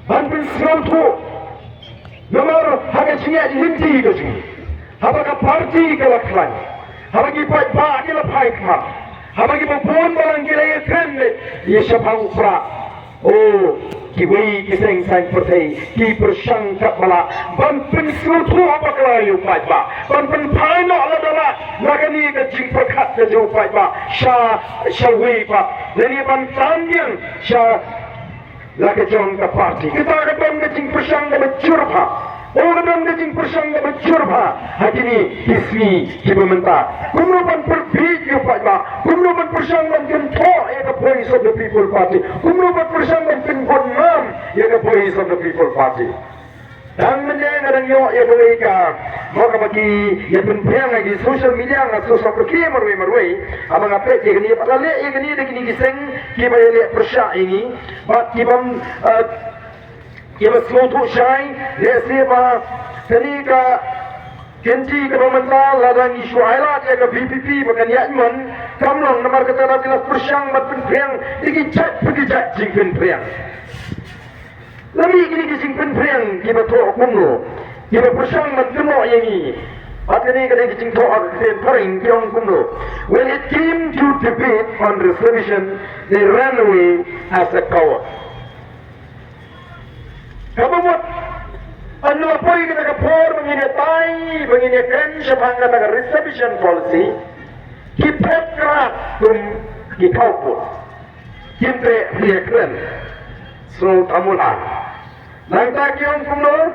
Banpin Srautu nomor haga singa hinti ke sini habaga parti ke laklan habagi pai ba ke la pai kha habagi bo pon balang ke le kren le ye sapang pra oh ki wei ki seng sang pertai ki persang kapala Banpin Srautu habakla yu pai ba Banpin pai no ala dala lagani ke jing perkat ke jo pai ba sha wei ba leni ban tambian sha lagi jangan ke parti kita akan ngejing persang dan berjurba orang ngejing persang dan berjurba hati ini hismi kita minta kumrupan perbiji pak kumrupan persang dan kentor ya ke voice of the people party kumrupan persang dan kenam ya ke voice of the people party dan mendengar dan yo ya mereka maka bagi ya penting lagi social media nggak sosial perkiri marwai abang apa ya ini pada le ya ini lagi giseng kita le persya ini bat kita kita slotu shai ya siapa tadi ka kenci ke pemerintah ladang isu ailat ya ke PPP bahkan yakman kamlang nomor kata nabilah persyang bat penting lagi chat pergi chat jing penting lami kini kising penpreng kiba to kumlo kiba persang matno yangi atini kini kising to penpreng kiong kumlo when it came to debate on resolution they ran away as a coward kabamot anu apoy kita kapor mengini tai mengini kan sepangga taga resolution policy kipet kerat tum kikaupo kimpe riakren so tamulan Langkah kiong kumlo,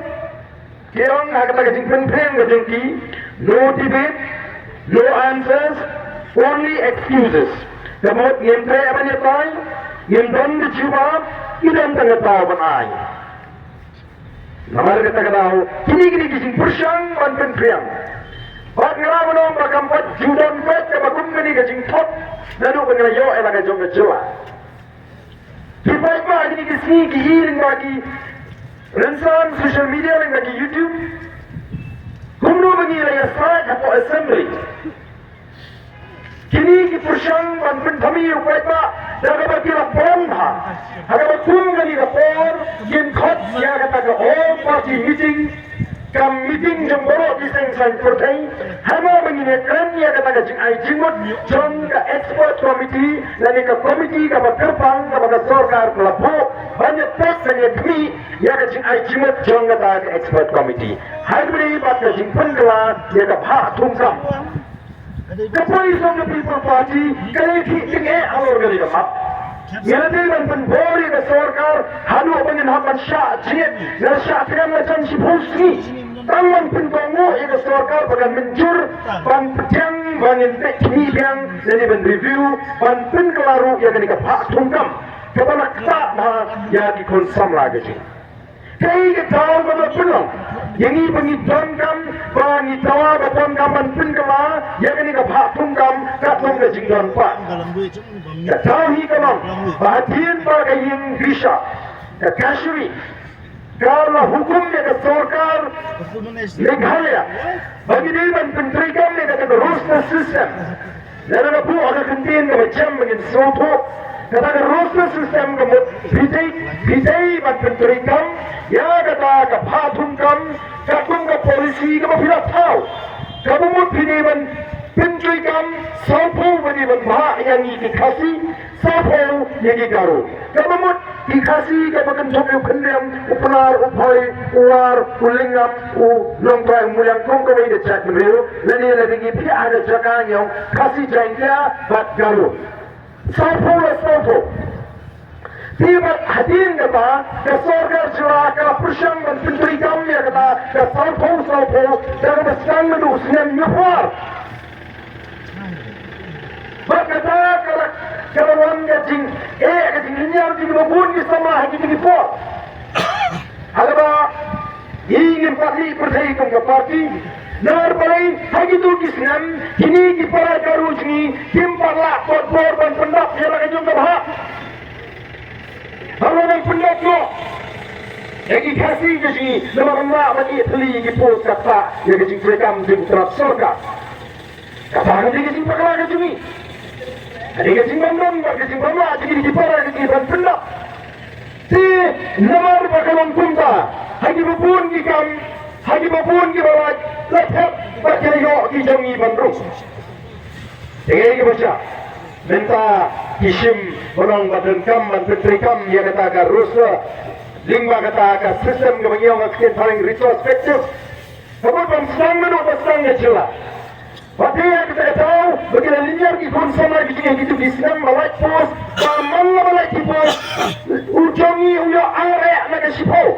kiong agak agak penting kejengki, no debate, no answers, only excuses. Kamu ngempre apa ni tay, ngembon dicuba, idam tengah tahu banai. Namanya kita tahu, kini kising persang ban penting. Bak ngelawan orang bakampat judan pet kabakum kini kising top, lalu pengen yo elaga jong kecewa. Kita ini kisih kihiring bagi Rensan social media yang bagi YouTube, kumno bagi lagi site atau assembly. Kini persang Banpin kami upai pak, jaga bagi lapor dah. Agak betul kali lapor, yang kot ya kata ke all party meeting, kam meeting jemboro di seng pertai, hama begini keren ya kata ke jing ai jingmut, jong ke expert committee, lalu ke committee ke berkerbang ke bagai sorkar kelapor, banyak pos banyak kami ya ke jing ai jingmut jong kata ke expert committee. Hari ini pada jing pengelar ya ke pak tungkam. The voice of the people party kali tinggi alor kali kemat. Yang nanti Banpin bori ke sorkar hanu pengen hapan syah jid dan syah tekan macam si pusi. Tangan pentongo ya ke sorkar bagan mencur ban pedang bangin tekni biang jadi ban review Banpin kelaru ya kini ke pak tungkam. Kepala ketak ya di konsam lagi sih. Kaya kita tahu kalau penuh, yang ini pengidamkan, pengitawa berpengkam Banpin kela, yang ini kepak tungkam, katung ke jinggan pak. Ketahui kalau, bahagian bagai yang bisa, kekasih, kalau hukumnya ke sorkar, Meghalaya, bagi dia Banpin terikan dia kata roster system. Lalu apa agak kentin ke macam begini soto. Kata roster system kemud bidai Banpin terikan, ya kata ke patungkam, katung ke polisi ke mafilat tahu. Kamu mud bidai Banpin sopo bagi bah yang dikasih, sopo yang dikaru. Kamu mud dikasih ke bagian sopo kendam, upenar, upai, uar, ulingam, nongtrai muliang kongko ini cak meriu, lani lagi pihak ada cakang yang kasih jangkia bat garu. Sopo. Tiba hadirin kata, ke sorgar curah, ke persang Banpin terikan ya kata, ke sopo, jangan berselang menu, senang nyuhar. Berkata kalau orang gajing ini harus dimabun di sama hati di pot. Halaba ingin parti percaya ke parti. Nar balai hagi tu kisnam kini di para garuj ni timparlah pot ban pendap dia lagi juga bah. Kalau ban pendap no. Lagi kasih ke sini nama bagi teli di pot kata yang gajing rekam di terap sorga. Kata lagi gajing pakala ke sini. Ada gajing bambam, gajing bambam, jadi di para gajing ban pendap. si namar bakalong punta hagi bapun gikam hagi bapun gibalat lepet bakayo gijangi bandrung dengan ini baca minta isim orang badan kam dan petri kam yang kata agar rusa lingba kata agar sistem kebagian akan paling resource effective sebab sedang menurut sedangnya celah Pati yang kita tahu bagaimana linear ikon sama gitu di senam balai pos, mana balai pos, ujangi uya area naga sipo,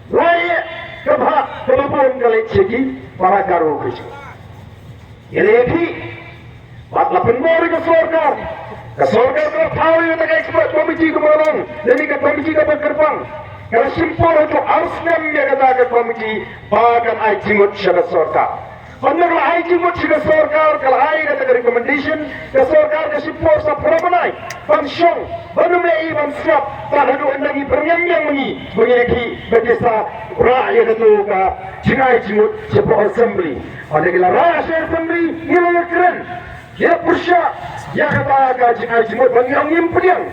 layak kebun kali cegi para karu kecil. Jadi lagi, batla penbori ke sorgar kalau tahu yang naga ekspert komisi kemarang, dan ikat komisi kapal gerbang. Kalau simpul itu harus yang kata komisi bagan ai jimut syarat sorgar. Kalau ai jimut syarat sorgar, kalau ai kata recommendation, ke sorgar ke simpul sa pramanai, pansyong, banumlei bansiap, tahadu endangi pernyang mengi, begini berdesa rakyat itu ke jingai jimut sebuah assembly. Ada kala rakyat assembly, nilai keren, dia persya, dia kata ke jingai jimut bangyang imperiang.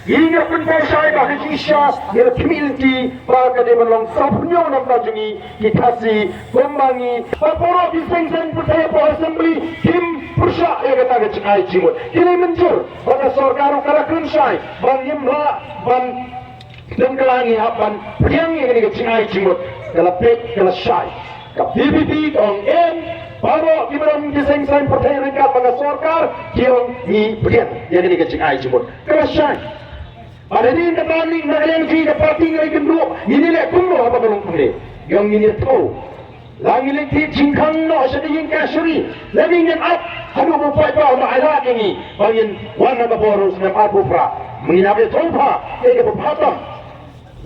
Ingat pun saya bahkan Isya yang community pada dia melong sabunyo nam tajungi kitasi membangi paporo disengsen percaya po assembly kim persya yang kata kecengai cimut kini mencur pada sorgaru kala kunsai ban yimla ban dan kelangi hapan yang ini kecengai cimut kala pek kala syai ka BBB kong Baru kibaram disengsen percaya ringkat pada sorgar kiong ni berian yang ini kecengai cimut kala syai ada ni kataling nagalang si kapati ngai kenduk ini lek kumno apa belum kumle yang ini tahu lagi lagi jingkang no sedih kasuri lagi yang up hadu bupai pa ma'alat ini bangin wana baboros na pabufra menginabi taupa ke papatam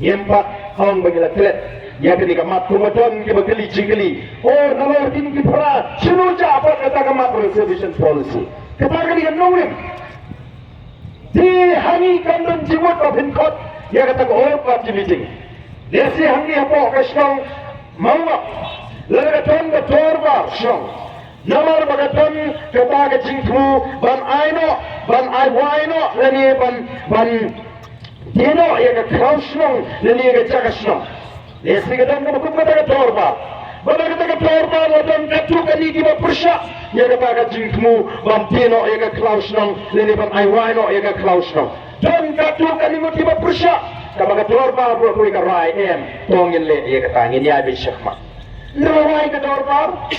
yempat hong bagila telet ya ketika mat kumaton ke bagili jingli or nalor tin ki pra sinuja apa kata kamat reservation policy kata kali nonglim di hangi kandang jiwat of hinkot ya kata ko party meeting desi hangi apo kasong mawa lagaton ga torba shong namar bagaton kata ga jingtu ban aino ban ai waino lani ban dino ya ga krausnong lani ga chakasnong desi ga dan ko kata ga torba bala kata ga torba ladon katu kani di persya ya kata ka jingmu bam tino ya ka klausnong leni bam aiwano ya ka klausnong dan katu kanimu tiba persya kaba ka torba bro ko ka rai tongin le ya kata ngin ya bi syakma rai ka torba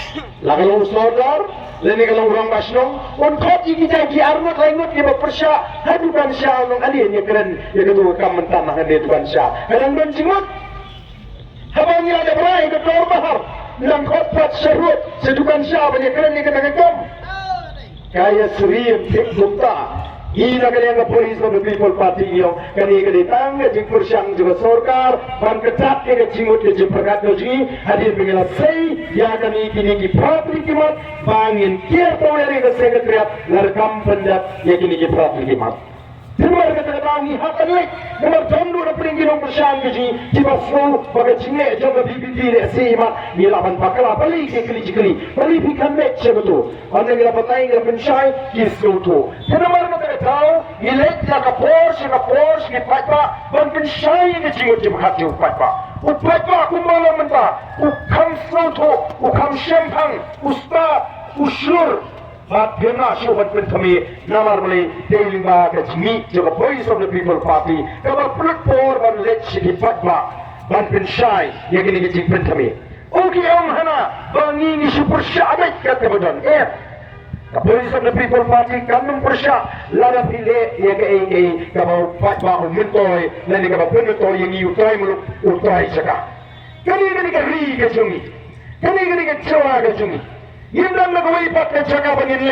lagalong sordar leni kalong urang basnong on kot iki ki arno kaingot tiba persya hadu kan sya nong alien ya keren ya katu kam mentan na hade tuan sya kadang don jingot habang ya ada rai ka torba lang khotpat serut sedukan siapa ni keren ni kena ngam kaya Surya Gupta ina kalian ke polis of the people party yo kani kali tangga jing persyang juga sorkar ban ketat ke jimut ke jimperkat doji hadir bingala sei ya kani kini ki pratri kimat bangin kier tawari ke sekretariat larkam pendat ya kini ki pratri kimat Timar kata kami hakan lek, nomor jondo na peringgilang persyang keji, jibasno bagai cingek jondo BBB le sima, milapan pakala balik ke keli, balik ikan mek sebetul. Anda milapan lain ke pensyai kisau tu. Timar kata tahu, ilek nak Porsche ni pajpa, ban pensyai ke jingut jibhat tu pajpa. Upajpa kumbala mentah, ukam sauto, ukam syempang, usta, usyur. But we are not sure what will come here. Normally, they will back at me to the voice of the people party. Come on, put forward and let's see the fatwa. But when shy, you're going to get it to me. Okay, Hana, Bangin is super shy. Kata betul. The voice of the people party kanum persya lara pile ya ke kamu fatwa umentoi nanti kamu penutoi yang iutai muluk utai saka. Kali ke ri ke jungi. Kali ke cewa ke jungi. Indra nagawai pakai jaga bangin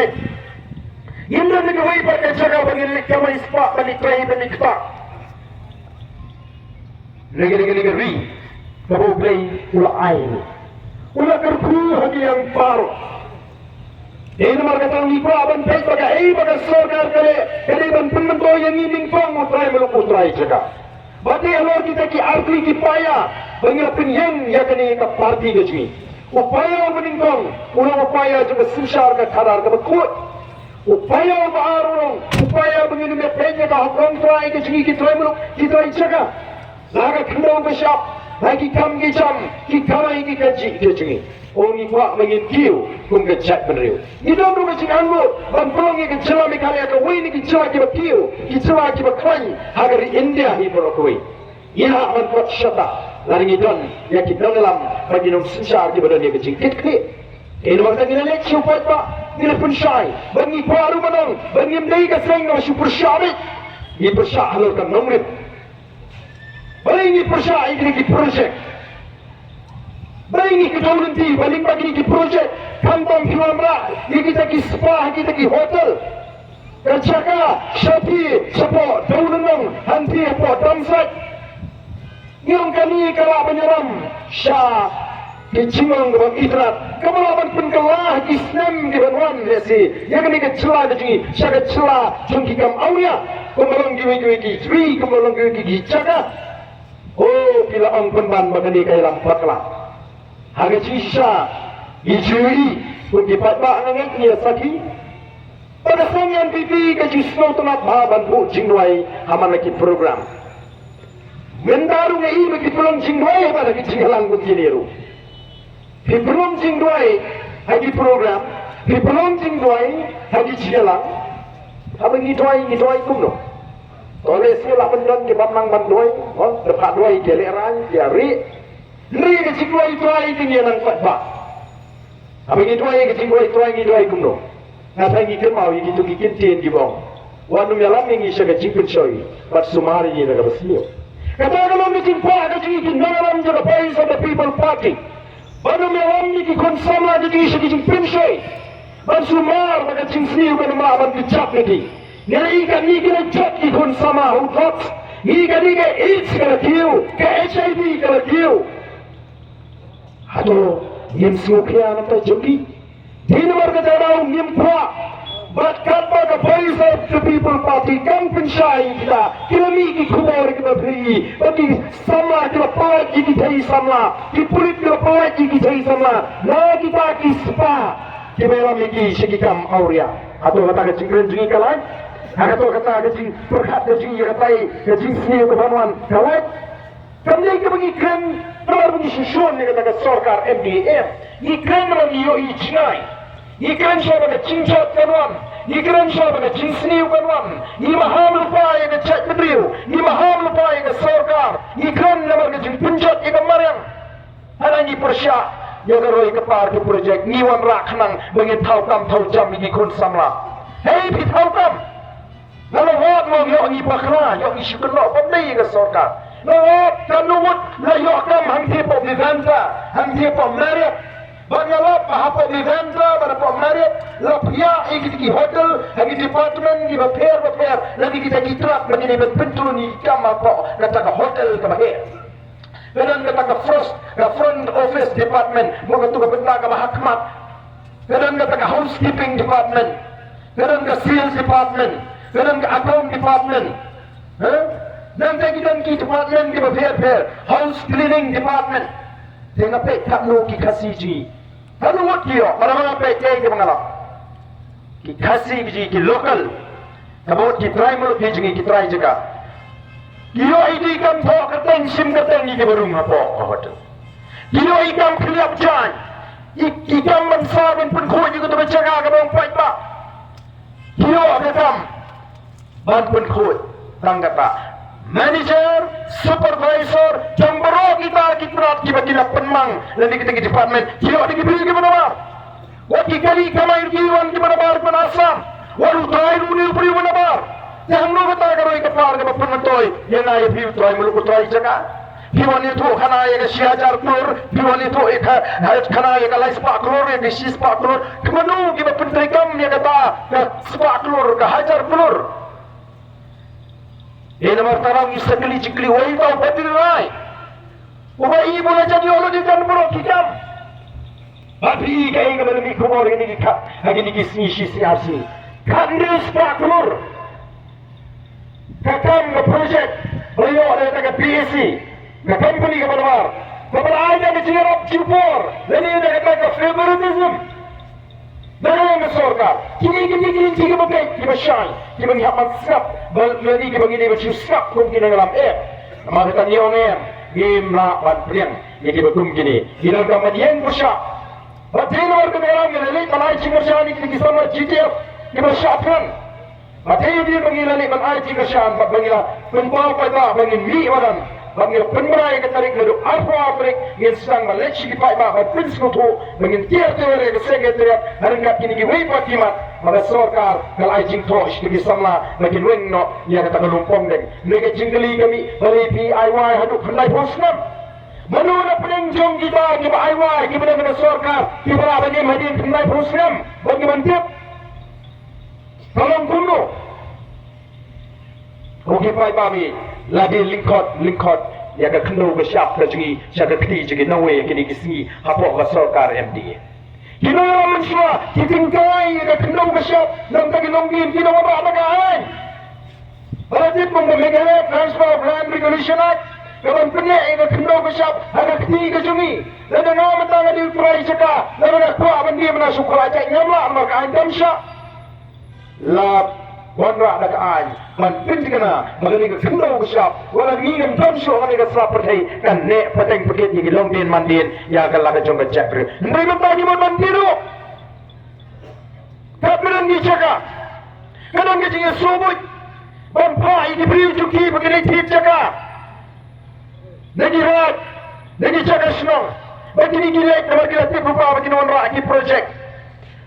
Indra nagawai pakai jaga bangin kama ispa bani trai bani kta. Lagi ri. Baru play ula ain. Ula kerku hagi yang baru. Ini markatang lipa aban pek bagai sorgar kali ban penmento yang ini pang utrai meluk utrai jaga. Bati alor kita ki arti ki paya bangil penyeng ya kini ka parti gejmi. Upaya meningkong, ulang upaya juga susah ke kadar ke bekut. upaya baru, upaya begini mepenya kah orang try ke sini kita try meluk kita icaka, laga kendau besar, lagi kam gicam, kita lagi kaji ke sini. Orang ibuak mengin kiu, kum kecak penriu. Kita dulu kecik anggur, bantuan yang kecela mekali atau wini kecela kiba kiu, kecela kiba klan, agar India ibu rakui. Ia manfaat syata, lari ngidon, yang kita dalam bagi nom sisa kiba dunia kecik kit. Ini waktu kita lihat siapa pak, kita pun syai, bagi baru menang, bagi mereka sering nama super syai, ini persyai halurkan nomor. Bagi persyai ini projek. Baik kita nanti balik bagi di projek kantong kilamra, kita ki spa, kita ki hotel, kacaka, Shopee, support, daunan, hanti apa, damsat. Yang kami kalau penyeram, syah, kecimang dengan idrat, kemalaman pun kelah Islam di Banwan lesi, yang kami kecelah di syah kecelah, jungki kam awya, kemalang giwi ki sri, kemalang giwi ki caka. Oh, bila angkun ban bagani kaya lampat lah. Harga sisa ijui untuk patbak dengan dia sakit. Pada sangan pipi kaji snow tenat bahan bu jingwai haman lagi program. Mendaru ngai bagi pelong jingwai pada kejinghalang beginiru. Di pelong jingwai lagi program, di pelong jingwai lagi jinghalang. Apa ngidwai kumno. Oleh sila pendon ke bamang bandoi, oh dekat doi geleran jari. Ri ke cingwai tuai tinggi nang patba. Apa ini tuai ke cingwai tuai ni tuai kumno. Nasa ngi kemau ini tu kikin tien di bong. Wanu melam ngi syaga cingkun shoy. Pat sumari ni naga basio. Kata kalau ni cingpa ke cingkin nalam jaga pai sama People Party. Wanu melam ni ki konsama di syaga cingpin shoy. Pat sumar naga cingsniu kan maban kecap ni. Ngai kan ni kena chat ki konsama utot. Ni kan ni ke AIDS kena kiu, ke HIV kena kiu. Atau yang semua nampak jogi. Di nomor kejarau nimpua. Bakat pada Voice of the People Party kan pensyai kita. Kita miki kubur kita beri. Bagi sama kita pawat kita sama. Di pulit kita pawat kita sama. Nah kita kispa. Kita dalam miki segikam auria. Atau kata kecingkren jengi kalah. Atau kata kecing perhat kecing katai kecing seni kebanuan kalah. Kami ke bagi kren nomor bagi susun ni kata sorkar MDM. Ikran bagi yo ijnai. Ikran siapa bagi cincot kanuan. Ikran siapa bagi cinsniu kanuan. Ni maham lupa yang cek bedriu. Ni maham lupa yang sorkar. Ikran nomor bagi cincot yang kemarin. Hanya ni persyak yang roi kepar ke projek ni wan raknang bagi tahu kam tahu jam ini kon samla. Hei pi tahu kam. Lalu wat mau yo ni bakra yo isu kenok pemdai ke sorkar. Lalu kanumut layak kam hangti pop di Zanta, hangti pop Marriott. Banyak apa di Zanta, pada pop Marriott. Lapia iki hotel, hagi department, di repair, lagi kita kitrak begini bentuk ni kam apa kata ke hotel ke bahir. Kadang kata ke front office department, mau kata ke benda ke mahakamat. Kadang kata ke housekeeping department, kadang ke sales department, kadang ke account department. Nanti kita department kita fair house cleaning department dengan pek tak no ki kasih ji kalau what dia mana pek ke mengalap ki kasih ji ki local kabut ki primal ki ji ki try juga kio ID kam tho kateng sim kateng ni ke baru ngapo hotel kio ikam kliap jan ikam mansabin pun ko ji ko to jaga ka bang pai ba kio akam ban pun ko tanggata manager, supervisor, jambaro kita kita penmang nanti kita department. Kio ada kibri ke mana bar? Wati kali kamai kiwan ke mana bar penasam. Waru try runil puri mana bar? Yang lu kata kalau ikat par ke penmentoi, yang ayah view try mulu try jaga. Kiwan itu kana ya ke siajar klur, kiwan itu kana ya ke lais pak klur ya ke sis pak klur. Kemana kita pentrikam ya kata ke pak klur ke hajar klur. Ini nomor tarang isakli cikli wai tau betul rai. Ubai boleh jadi orang di dalam berok hijam. Tapi kaya yang lebih kumor ini kita lagi ni kisni sisi. Kandis paklur. Kakam ke projek beliau ada ke PSC. Ke company ke mana? Kepada aja ke cirap cipor. Dan ini ada ke favoritism. Dalam sorga, kini tiga bagai kita syai, kita menghamat skap, beli kita begini macam skap mungkin dalam nama kita niongnya, gimla ban priang, jadi betul gini, kita dalam yang besar, batin orang orang yang lelaki malai cinggur syai kita sama GTF, kita syapkan, batin dia mengilah malai cinggur syai, mengilah pembawa pada mengin mi orang. Bangil penmerai katarik nadu Alfa Afrik ngin sedang maleci di pai ba prince kutu mengin tiar teore ke sekretariat harengkat kini giwei patimat maka sorkar kal ai jing tosh di samla mengin weng no ya kata lumpong deng nega jinggeli kami bali PIY haduk handai posnam manuna penenjong kita di PIY kita dengan sorkar kita bagi madin handai posnam bagi mantip tolong kuno Oke pai bami lagi lingkot ya ke kendo ke syap ke jengi syak ke keti jengi nawe kini kisi hapok ke sorkar MD kino mensua kitingkai ke kendo ke syap nam kaki nonggin kino mabak bagai Baladit memegah transfer of land regulation act kapan penyek ke kendo ke syap ada keti ke jengi lalu nama tangga di perai cekah lalu nak kuat bandi menasuk kelajak nyamla maka aindam syak lap Wanra ada kain, mantin kena, magani ke kendo ke syap, wala ngingam tamsyo kani ke selap pertai, kan nek peteng pekit yang longdin mandin, ya akan laga jong ke cakri. Ndai mentani mon mandiru, kapiran di caka, kadang ke jinga subut, bampai di beri cuki begini tip caka, nagi rat, nagi caka senang, begini gilek, nama gila tip rupa begini wanra di projek.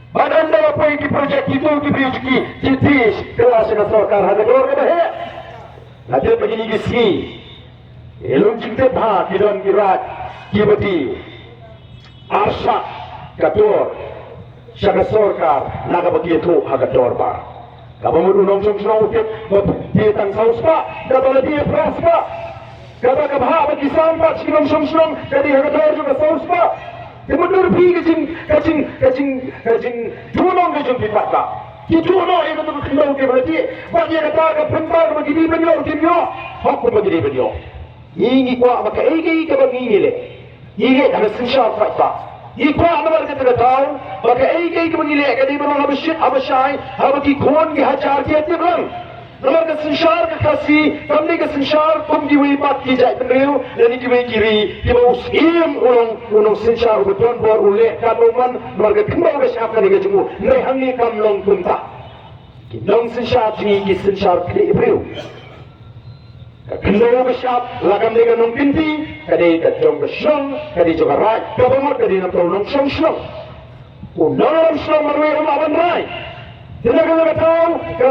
Badan dalam poin di projek itu diberi rezeki citis kelas dengan sorkar ada keluar ke bahaya nanti begini gisi elung cinta bah kidon kirat kibati arsak katur syaga sorkar naga bagi itu haga dorbar kamu mudu nong song song ukit dia tang saus pak kata dia pras pak kata kabah bagi sampat si nong song song jadi haga dor juga saus pak Kemudian kacing tunong kacing pipat tak. Tunong itu tu kendau ke berarti. Bagi kata ke pembar begini benyo, hak pun begini benyo. Ini kuat maka ini ke begini le. Ini ada sensor tak. Ini kuat nama kita tahu maka ini ke begini le. Kali berang absyid absyai, abki kon ke hajar dia tiang. Nama ke sensor ke kasih, kami ke sensor pun diwipat kijai penriu dan diwei kiri, dibawa usim ulung sensor betul bor ulek kadoman warga kembang ke siapa ni kejemu, nehangi kamlong punta, long sensor sini ki sensor kiri penriu, kembang ke siapa, lagam dengan nong pinti, kadai kejong ke shong, kadai juga rai, kabamot kadai nak tahu nong shong shong, nong shong marwai rumah bandrai, tidak kena tahu ke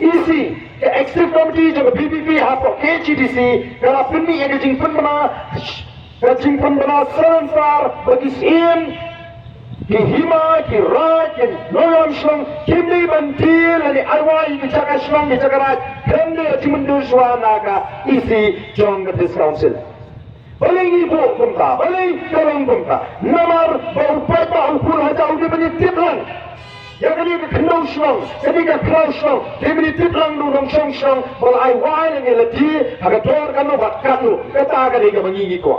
isi. Ke Executive Committee juga BPP hapok KCDC kalau peni yang kejing penbena sensar bagi sim ki hima ki raj ki nolam shong kimni bantil ani arwai ki jaga shong ki jaga raj kemne jimundu suana ka isi jong ke council baling ibu kumta baling kalong kumta namar bau pai pun hajau di penyitiplan yang kali ke kendau shong, kali ke klau shong, kami titlang lu nong shong shong, bal ai wai yang elati, agak tor kanu bakat lu, kata kali ke bangi iko,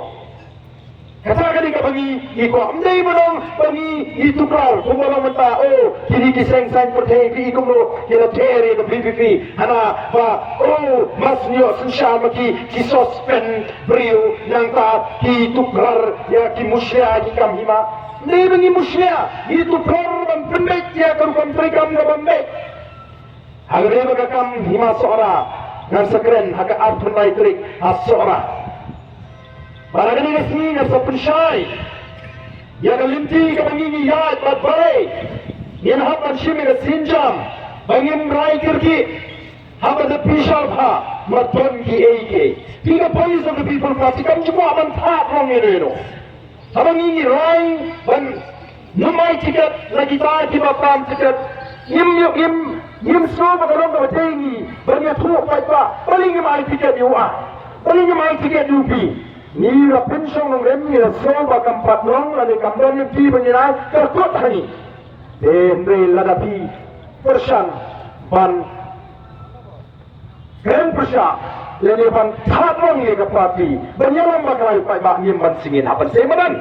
kata kali ke bangi iko, amdai menong bangi itu klau, kumala menta, oh kini kiseng sang pertei ki ikum lu, kira teri ke PPP, hana ba, oh mas nyo sensal maki ki suspend beriu, yang ta ki tukar ya ki musya ki kamhima. Ini bengi musya itu korban pendek ya korban perikam na bambek. Agar dia berkam hima seorang dan sekeren agar arthur naitrik seorang. Barang ini resmi yang sepensyai. Yang kelinti kebangi ya bat barai. Yang hapan syimi kesinjam bangi merai kirki. Hapan the pishal ha maton ki AK. Tiga voice of the people party kam cuma manfaat long ini. Abang ini rai ban numai tiket lagi tak kita pam tiket yim semua kalau kita ini banyak tuh apa paling mai tiket diwa paling mai tiket diupi ni la pension nong rem ni la semua kampat nong lagi kampan yang di penyirai terkot hani dendre ladapi persan ban keren persan Lele ban tatong ye kapati banyalam bakalai pai ba nyim ban singin hapan semanan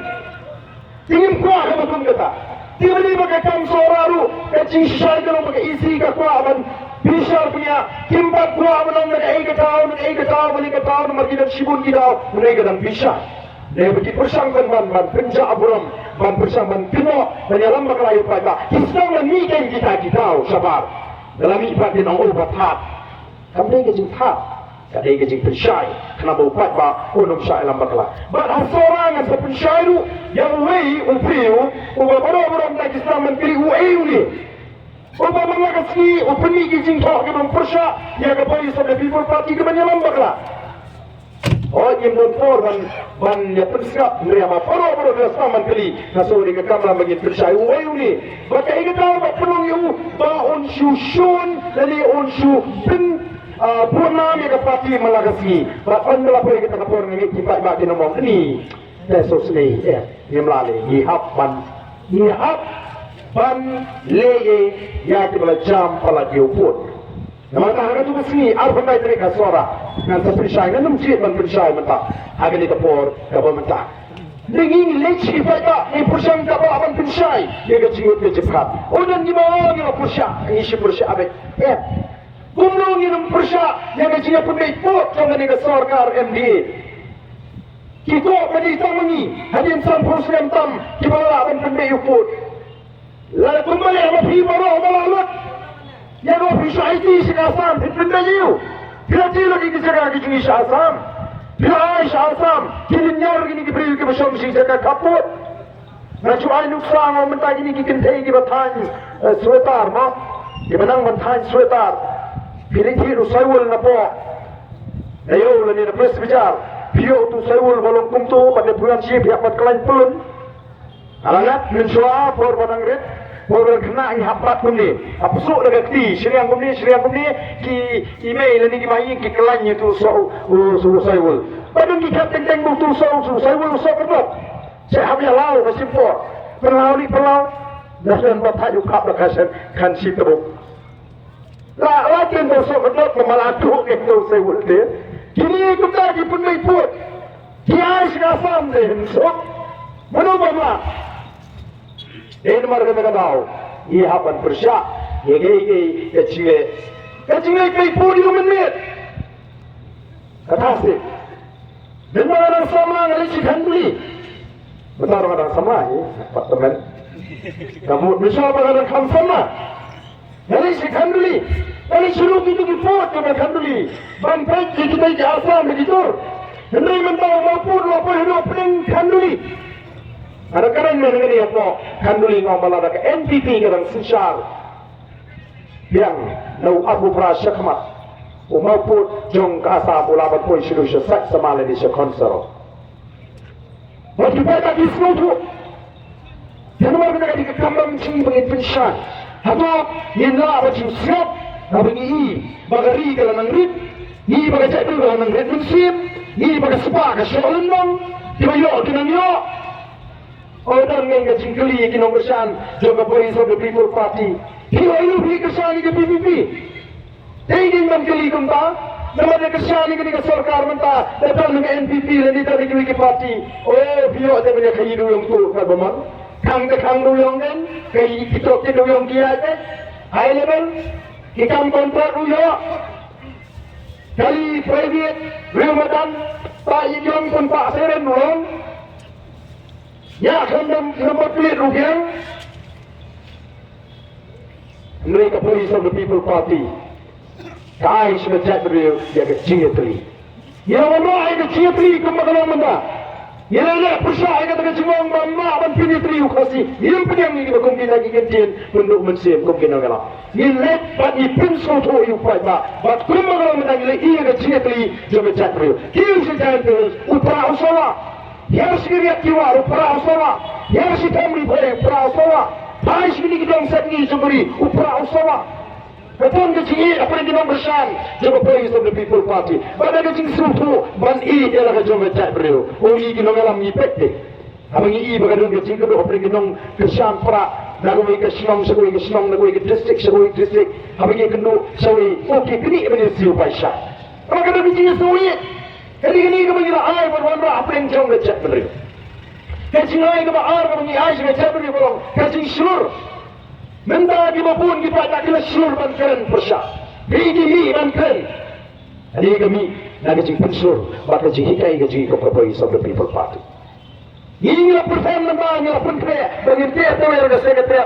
tingin kuah ke betul kata Tiba-tiba ke kam soraru, ke cingsai kalau pakai isi ke kuah aman bisa punya kimpat kuah aman nak ega tahu, beli ke tahu, nomor kita sibun kita, mereka dan bisa. Dia bagi persangkan ban penja aburam, ban persangkan kena menyalam bakal pada. Islam dan mikan kita tahu sabar. Dalam ibadat yang obat hat, kami kejeng hat, kami kejeng pensai. Kenapa upat ba unum syai lam bakal. Bahar seorang yang pensai itu yang wei upiu, ubah orang tak Islam mencari wei ni. Ubah mengaksi upeni kejeng thok kebun persya, ya kepada Islam dan People Party kemenyalam bakal. Oh, yang mentor ban ya tersiap mereka poro dia sama kali nasori ke kamera bagi persai wei ni. Maka ia tahu ba penuh you ba unshu shun lali unshu bin purna mereka parti malagasi. Ba pandala pun kita kapor ni kita ba kinomong ni. Yesus ni ni melali ni hap ban leye ya kibala jam pala diuput. Nama tahanan tu sini, arfan baik mereka suara. Nanti persai, nanti mungkin ban persai mentah. Agar ni kapor mentah. Dengan leci pada ni persai kapor ban persai. Dia kecinggut ke cepat. Oh dan gimana ni persai? Ini si persai abet. Gumrong ni persai yang kecinggut pembaik pot jangan ni kesarkar MDA. Kita pada Islam ni, hadirin san Muslim tam, gimana ban pembaik pot. Lalu kembali sama hibara malah. Yang orang pisah itu Syahsam, itu benda you. Bila dia lagi dijaga lagi jenis Syahsam, bila Syahsam, kini nyar gini diberi ke bersama si jaga kaput. Naju ay nuksang orang mentah gini kentai di batang sweater, mah? Di menang batang sweater. Pilih hiru saywul napo. Ayo, lani napres bijar. Pio tu saywul balong kumtu pada bulan siap pihak kelain pun. Alangat mensua por batang red. Orang kena ini hapat pun ni. Apa sok dah kati? Syariang pun ni, ki email ni ki main ki kelannya tu so saywul. Padahal ki kat teng tu so saywul so kerja. Saya habis lau masih por. Perlau. Dan bapak juga berkasan kan si teruk. Lagi yang so kerja malah tu itu saywul dia. Kini kita di pun mai put. Dia sekasam deh. So mana bapa? Ini mereka tahu. Ia hapan persya. Ia kecil kei pudi menit. Kata sih. Dan orang sama ngali cikan beli. Benar orang sama ni, Pak Teman. Kamu misal orang kamu sama. Ngali cikan beli. Ngali suruh itu dipot cikan beli. Bantai kita jasa begitu. Henry mentau maupun hidup pening kanduli. Kadang-kadang mereka ni apa kanduli ngomong ada ke NPP kadang sensar yang nau abu prasya kemat maupun jong kasa bulaban pun sudah selesai semalam di sekonser. Waktu kita di seluruh yang mereka di kekambang cing bagi pensan atau yang nak bagi siap bagi bagari kalau nangrit ni bagi cakap kalau nangrit musim ni bagi sepak kesoalan nang dibayar kinangyo. Orang yang kecil kali yang kena bersan, juga Voice of the People Party. Hiwa ini kesan ke PPP. Jadi man kali kumta, nama dia kesan ke sarkar mentah, datang dengan NPP dan ditari ke parti. Oh, biar dia punya kayu yang tu, kan berman. Kang duyong kan, kayu kita duyong kia kan. High level, kita kontrak duyong. Kali private, Ramadan, Pak Yong pun Pak Seren duyong. Ya, kandang nombor plate rupiah. Mereka Voice of the People Party. Kaya sudah jatuh dia kecil teri. Ya Allah, kecil teri kembali mana? Ya Allah, persah kata kecil mama ban pilih teri ukasi. Yang penyang ini mungkin lagi kecil untuk mensim mungkin orang. Ini let but ipin soto iupai ba. But kembali mana ini ia kecil teri juga jatuh. Kau sudah jatuh utara usaha. Yang sekiranya kiwar upra usawa, yang si family boleh upra usawa, pais ini kita sendiri sendiri upra usawa. Betul kecil apa yang kita bersam, juga Voice of the People Party. Pada kecil suatu ban i ialah kecil macam beliau. Oni kita ngalam ipek deh. Abang i bagai kecil kita apa yang kita bersam pra. Lagu ke senang, lagu ke distrik. Abang i kena sawi. Okey, kini apa yang siapa isya? Apa kata biji sawi? Kali ini kita mengira ay berwarna apa yang jauh lecet menerima. Kajing ay ka maar ka mangyayay sa kajabri mo, kajing sure. Menda di mapun kita tak kena sure bankan persya. Gigi mi bankan. Adi kami nak kajing pensur, maka kajing hikai kajing kapabay of the people party. Hingga perform nambah, hingga pun kaya, bagi dia tahu yang saya kata,